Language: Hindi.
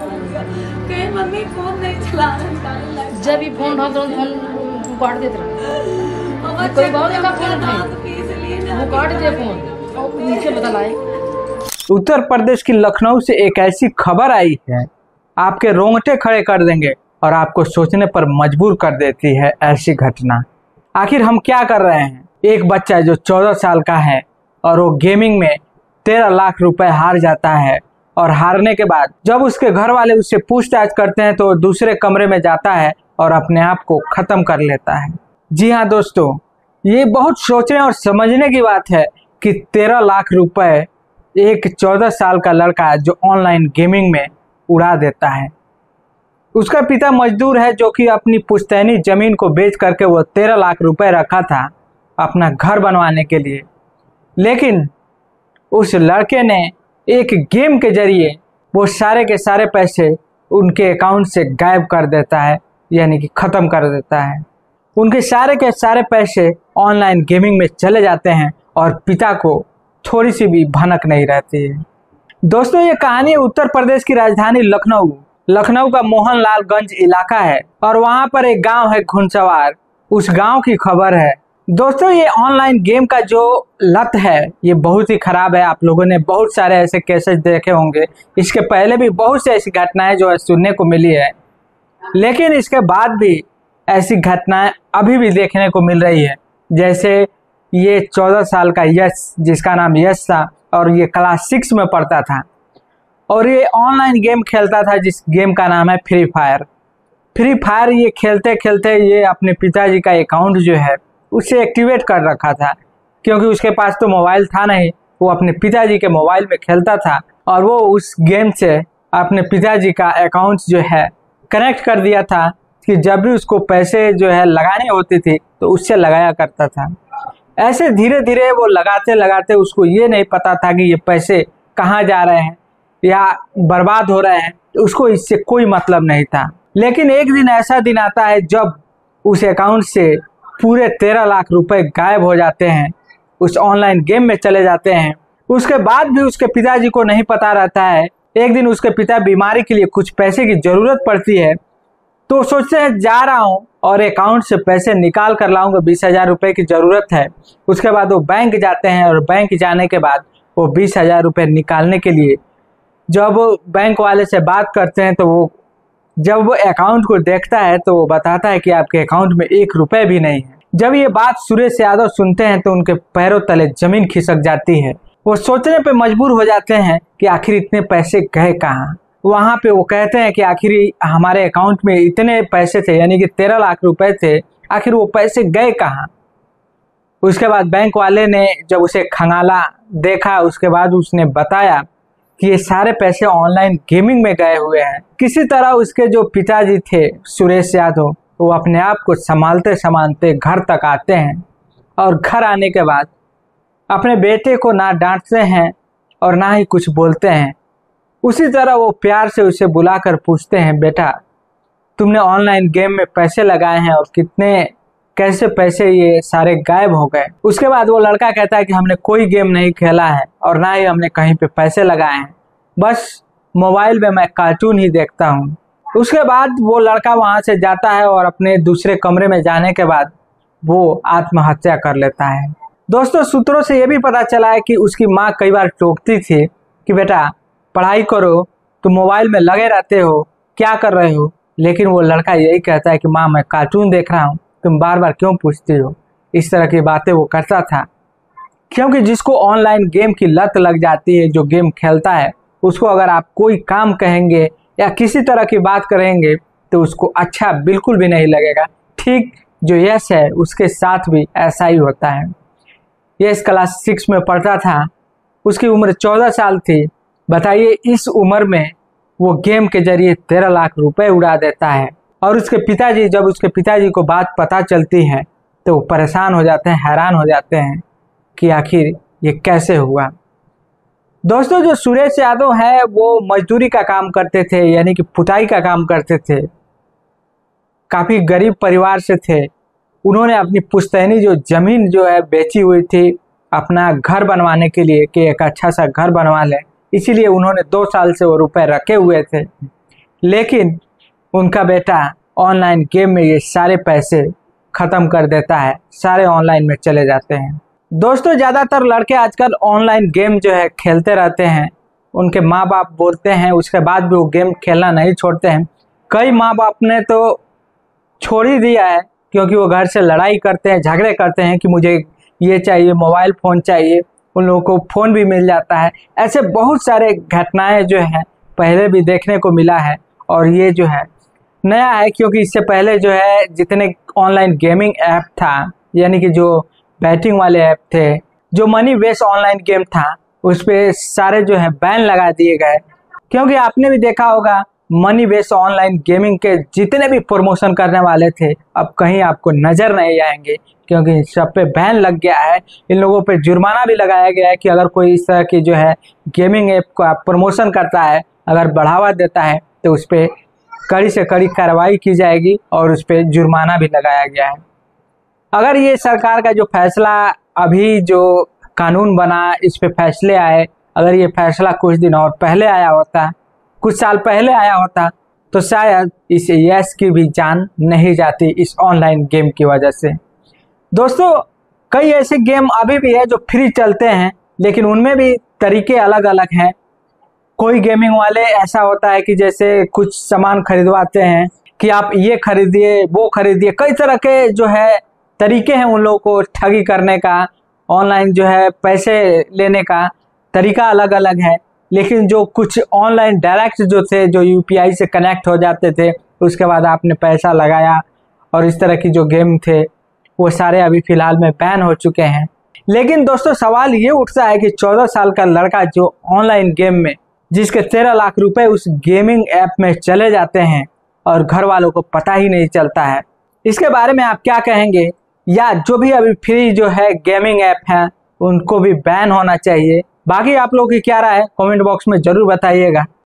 कहीं मम्मी फोन नहीं चलाना। जब ये फोन उठाओ तो फोन काट देते रहो। कोई बहुत देखा फोन उठाए वो काट दे फोन और नीचे बदल आए। उत्तर प्रदेश की लखनऊ से एक ऐसी खबर आई है, आपके रोंगटे खड़े कर देंगे और आपको सोचने पर मजबूर कर देती है ऐसी घटना। आखिर हम क्या कर रहे हैं? एक बच्चा जो 14 साल का है और वो गेमिंग में 13 लाख रुपए हार जाता है और हारने के बाद जब उसके घर वाले उससे पूछताछ करते हैं तो वो दूसरे कमरे में जाता है और अपने आप को ख़त्म कर लेता है। जी हाँ दोस्तों, ये बहुत सोचने और समझने की बात है कि 13 लाख रुपए एक 14 साल का लड़का जो ऑनलाइन गेमिंग में उड़ा देता है। उसका पिता मजदूर है जो कि अपनी पुश्तैनी ज़मीन को बेच करके वो 13 लाख रुपए रखा था अपना घर बनवाने के लिए, लेकिन उस लड़के ने एक गेम के जरिए वो सारे के सारे पैसे उनके अकाउंट से गायब कर देता है, यानी कि ख़त्म कर देता है। उनके सारे के सारे पैसे ऑनलाइन गेमिंग में चले जाते हैं और पिता को थोड़ी सी भी भनक नहीं रहती है। दोस्तों, ये कहानी उत्तर प्रदेश की राजधानी लखनऊ का मोहनलालगंज इलाका है और वहाँ पर एक गांव है घुड़सवार, उस गांव की खबर है। दोस्तों, ये ऑनलाइन गेम का जो लत है ये बहुत ही खराब है। आप लोगों ने बहुत सारे ऐसे केसेस देखे होंगे, इसके पहले भी बहुत सी ऐसी घटनाएं जो है सुनने को मिली है, लेकिन इसके बाद भी ऐसी घटनाएं अभी भी देखने को मिल रही है। जैसे ये 14 साल का यश, जिसका नाम यश था और ये क्लास 6 में पढ़ता था और ये ऑनलाइन गेम खेलता था जिस गेम का नाम है फ्री फायर। ये खेलते खेलते ये अपने पिताजी का अकाउंट जो है उसे एक्टिवेट कर रखा था, क्योंकि उसके पास तो मोबाइल था नहीं, वो अपने पिताजी के मोबाइल में खेलता था और वो उस गेम से अपने पिताजी का अकाउंट जो है कनेक्ट कर दिया था कि जब भी उसको पैसे जो है लगानी होती थी तो उससे लगाया करता था। ऐसे धीरे धीरे वो लगाते लगाते उसको ये नहीं पता था कि ये पैसे कहाँ जा रहे हैं या बर्बाद हो रहे हैं, उसको इससे कोई मतलब नहीं था। लेकिन एक दिन ऐसा दिन आता है जब उस अकाउंट से पूरे 13 लाख रुपए गायब हो जाते हैं, उस ऑनलाइन गेम में चले जाते हैं। उसके बाद भी उसके पिताजी को नहीं पता रहता है। एक दिन उसके पिता बीमारी के लिए कुछ पैसे की ज़रूरत पड़ती है, तो सोचते हैं जा रहा हूँ और अकाउंट से पैसे निकाल कर लाऊंगा, 20,000 रुपये की ज़रूरत है। उसके बाद वो बैंक जाते हैं और बैंक जाने के बाद वो 20,000 रुपये निकालने के लिए जब बैंक वाले से बात करते हैं तो वो जब वो अकाउंट को देखता है तो वो बताता है कि आपके अकाउंट में 1 रुपये भी नहीं है। जब ये बात सुरेश यादव सुनते हैं तो उनके पैरों तले जमीन खिसक जाती है। वो सोचने पे मजबूर हो जाते हैं कि आखिर इतने पैसे गए कहाँ। वहाँ पे वो कहते हैं कि आखिर हमारे अकाउंट में इतने पैसे थे, यानी कि 13 लाख रुपए थे, आखिर वो पैसे गए कहाँ। उसके बाद बैंक वाले ने जब उसे खंगाला, देखा, उसके बाद उसने बताया कि ये सारे पैसे ऑनलाइन गेमिंग में गए हुए हैं। किसी तरह उसके जो पिताजी थे सुरेश यादव, वो अपने आप को संभालते संभालते घर तक आते हैं और घर आने के बाद अपने बेटे को ना डांटते हैं और ना ही कुछ बोलते हैं। उसी तरह वो प्यार से उसे बुलाकर पूछते हैं, बेटा तुमने ऑनलाइन गेम में पैसे लगाए हैं और कैसे पैसे ये सारे गायब हो गए। उसके बाद वो लड़का कहता है कि हमने कोई गेम नहीं खेला है और ना ही हमने कहीं पे पैसे लगाए हैं, बस मोबाइल में मैं कार्टून ही देखता हूँ। उसके बाद वो लड़का वहाँ से जाता है और अपने दूसरे कमरे में जाने के बाद वो आत्महत्या कर लेता है। दोस्तों, सूत्रों से ये भी पता चला है कि उसकी माँ कई बार टोकती थी कि बेटा पढ़ाई करो, तुम मोबाइल में लगे रहते हो, क्या कर रहे हो, लेकिन वो लड़का यही कहता है कि माँ मैं कार्टून देख रहा हूँ, तुम बार बार क्यों पूछती हो। इस तरह की बातें वो करता था, क्योंकि जिसको ऑनलाइन गेम की लत लग जाती है, जो गेम खेलता है, उसको अगर आप कोई काम कहेंगे या किसी तरह की बात करेंगे तो उसको अच्छा बिल्कुल भी नहीं लगेगा। ठीक जो यश है उसके साथ भी ऐसा ही होता है। यश क्लास 6 में पढ़ता था, उसकी उम्र 14 साल थी। बताइए, इस उम्र में वो गेम के जरिए 13 लाख रुपए उड़ा देता है और जब उसके पिताजी को बात पता चलती है तो वो परेशान हो जाते हैं, हैरान हो जाते हैं कि आखिर ये कैसे हुआ। दोस्तों, जो सुरेश यादव है वो मजदूरी का काम करते थे, यानी कि पुताई का काम करते थे। काफ़ी गरीब परिवार से थे। उन्होंने अपनी पुश्तैनी जो ज़मीन जो है बेची हुई थी अपना घर बनवाने के लिए कि एक अच्छा सा घर बनवा लें, इसीलिए उन्होंने 2 साल से वो रुपए रखे हुए थे। लेकिन उनका बेटा ऑनलाइन गेम में ये सारे पैसे ख़त्म कर देता है, सारे ऑनलाइन में चले जाते हैं। दोस्तों, ज़्यादातर लड़के आजकल ऑनलाइन गेम जो है खेलते रहते हैं। उनके माँ बाप बोलते हैं, उसके बाद भी वो गेम खेलना नहीं छोड़ते हैं। कई माँ बाप ने तो छोड़ ही दिया है, क्योंकि वो घर से लड़ाई करते हैं, झगड़े करते हैं कि मुझे ये चाहिए, मोबाइल फ़ोन चाहिए। उन लोगों को फ़ोन भी मिल जाता है। ऐसे बहुत सारे घटनाएं जो हैं पहले भी देखने को मिला है, और ये जो है नया है, क्योंकि इससे पहले जो है जितने ऑनलाइन गेमिंग ऐप था, यानी कि जो बैटिंग वाले ऐप थे, जो मनी बेस्ड ऑनलाइन गेम था, उस पर सारे जो है बैन लगा दिए गए। क्योंकि आपने भी देखा होगा, मनी बेस्ड ऑनलाइन गेमिंग के जितने भी प्रमोशन करने वाले थे, अब कहीं आपको नज़र नहीं आएंगे, क्योंकि इन सब पे बैन लग गया है। इन लोगों पे जुर्माना भी लगाया गया है कि अगर कोई इस तरह की जो है गेमिंग ऐप का प्रमोशन करता है, अगर बढ़ावा देता है, तो उस पर कड़ी से कड़ी कार्रवाई की जाएगी और उस पर जुर्माना भी लगाया गया है। अगर ये सरकार का जो फैसला, अभी जो कानून बना, इस पे फैसले आए, अगर ये फैसला कुछ दिन और पहले आया होता, कुछ साल पहले आया होता, तो शायद इस यस की भी जान नहीं जाती इस ऑनलाइन गेम की वजह से। दोस्तों, कई ऐसे गेम अभी भी है जो फ्री चलते हैं, लेकिन उनमें भी तरीके अलग अलग हैं। कोई गेमिंग वाले ऐसा होता है कि जैसे कुछ सामान खरीदवाते हैं कि आप ये खरीदिए, वो खरीदिए। कई तरह के जो है तरीके हैं उन लोगों को ठगी करने का, ऑनलाइन जो है पैसे लेने का तरीका अलग अलग है। लेकिन जो कुछ ऑनलाइन डायरेक्ट जो थे, जो यूपीआई से कनेक्ट हो जाते थे, उसके बाद आपने पैसा लगाया, और इस तरह की जो गेम थे वो सारे अभी फ़िलहाल में बैन हो चुके हैं। लेकिन दोस्तों, सवाल ये उठता है कि 14 साल का लड़का जो ऑनलाइन गेम में, जिसके 13 लाख रुपए उस गेमिंग ऐप में चले जाते हैं और घर वालों को पता ही नहीं चलता है, इसके बारे में आप क्या कहेंगे? या जो भी अभी फ्री जो है गेमिंग ऐप हैं, उनको भी बैन होना चाहिए? बाकी आप लोगों की क्या राय है, कमेंट बॉक्स में ज़रूर बताइएगा।